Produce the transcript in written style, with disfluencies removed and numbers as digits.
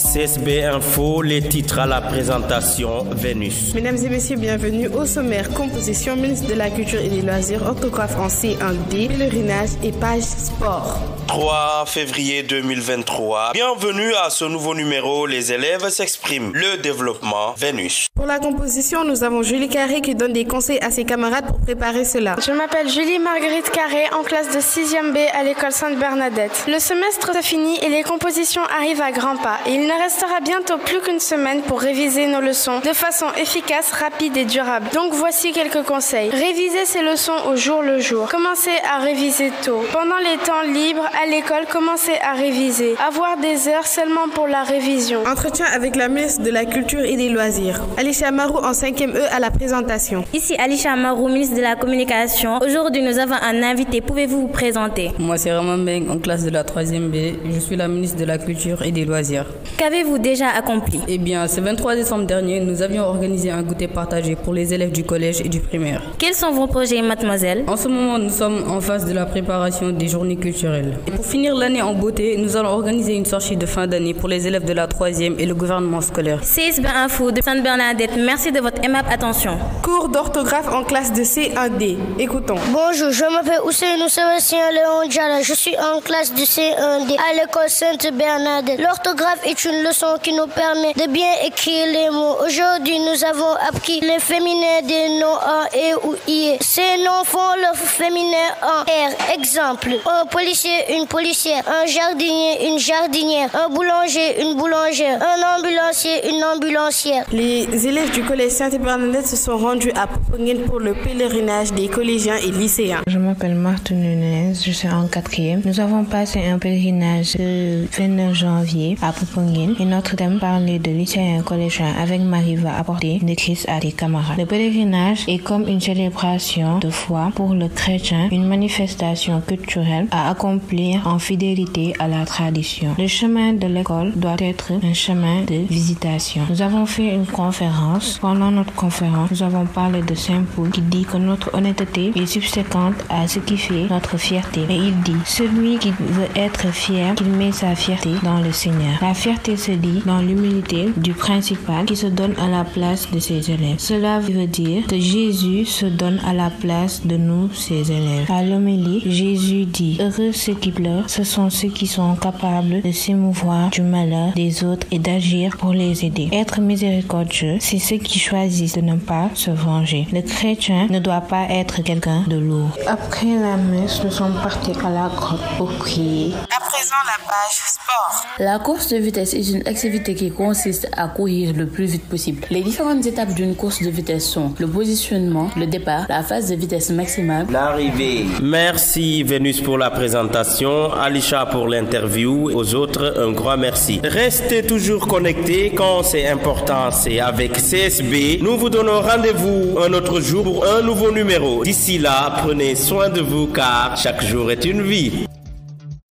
CSB Info, les titres à la présentation, Vénus. Mesdames et messieurs, bienvenue au sommaire. Composition, ministre de la Culture et des Loisirs, orthographe en C1D, pèlerinage et page sport. 3 février 2023. Bienvenue à ce nouveau numéro, les élèves s'expriment. Le développement, Vénus. Pour la composition, nous avons Julie Carré qui donne des conseils à ses camarades pour préparer cela. Je m'appelle Julie Marguerite Carré, en classe de 6e B à l'école Sainte-Bernadette. Le semestre se finit et les compositions arrivent à grands pas. Et il ne restera bientôt plus qu'une semaine pour réviser nos leçons de façon efficace, rapide et durable. Donc voici quelques conseils. Réviser ses leçons au jour le jour. Commencez à réviser tôt. Pendant les temps libres à l'école, commencez à réviser. Avoir des heures seulement pour la révision. Entretien avec la ministre de la Culture et des Loisirs. Alicia Marou en 5e E à la présentation. Ici Alicia Marou, ministre de la Communication. Aujourd'hui, nous avons un invité. Pouvez-vous vous présenter? Moi, c'est Raman Beng, en classe de la 3e B. Je suis la ministre de la Culture et des Loisirs. Qu'avez-vous déjà accompli? Eh bien, ce 23 décembre dernier, nous avions organisé un goûter partagé pour les élèves du collège et du primaire. Quels sont vos projets, mademoiselle? En ce moment, nous sommes en phase de la préparation des journées culturelles. Et pour finir l'année en beauté, nous allons organiser une sortie de fin d'année pour les élèves de la 3e et le gouvernement scolaire. CSB Info de Sainte-Bernadette, merci de votre aimable attention. Cours d'orthographe en classe de C1D. Écoutons. Bonjour, je m'appelle Ousseinou Sébastien Léon Diala. Je suis en classe de C1D à l'école Sainte-Bernadette. L'orthographe est une leçon qui nous permet de bien écrire les mots. Aujourd'hui, nous avons appris les féminins des noms en E ou IE. Ces noms font le féminin en R. Exemple, un policier, une policière, un jardinier, une jardinière, un boulanger, une boulangère, un ambulancier, une ambulancière. Les élèves du collège Sainte-Bernadette se sont rendus à Popenguine pour le pèlerinage des collégiens et lycéens. Je m'appelle Marthe Nunez, je suis en 4e. Nous avons passé un pèlerinage le 29 janvier à Popenguine et notre thème parlait de lycéens et collégiens avec Marie va apporter de Christ à des camarades. Le pèlerinage est comme une célébration de foi pour le chrétien, une manifestation culturelle à accomplir en fidélité à la tradition. Le chemin de l'école doit être un chemin de visitation. Nous avons fait une conférence. Pendant notre conférence, nous avons parlé de Saint Paul qui dit que notre honnêteté est subséquente à ce qui fait notre fierté. Et il dit, celui qui veut être fier, qu'il met sa fierté dans le Seigneur. La fierté se dit dans l'humilité du principal qui se donne à la place de ses élèves. Cela veut dire que Jésus se donne à la place de nous, ses élèves. À l'homélie, Jésus dit, heureux ceux qui pleurent, ce sont ceux qui sont capables de s'émouvoir du malheur des autres et d'agir pour les aider. Être miséricordieux, c'est ceux qui choisissent de ne pas se venger. Le chrétien ne doit pas être quelqu'un de lourd. Après la messe, nous sommes partis à la grotte pour prier. À présent, la page sport. La course de vitesse est une activité qui consiste à courir le plus vite possible. Les différentes étapes d'une course de vitesse sont le positionnement, le départ, la phase de vitesse maximale, l'arrivée. Merci Vénus pour la présentation, Alicia pour l'interview, aux autres un grand merci. Restez toujours connectés quand c'est important, c'est avec CSB. Nous vous donnons rendez-vous un autre jour pour un nouveau numéro. D'ici là, prenez soin de vous car chaque jour est une vie.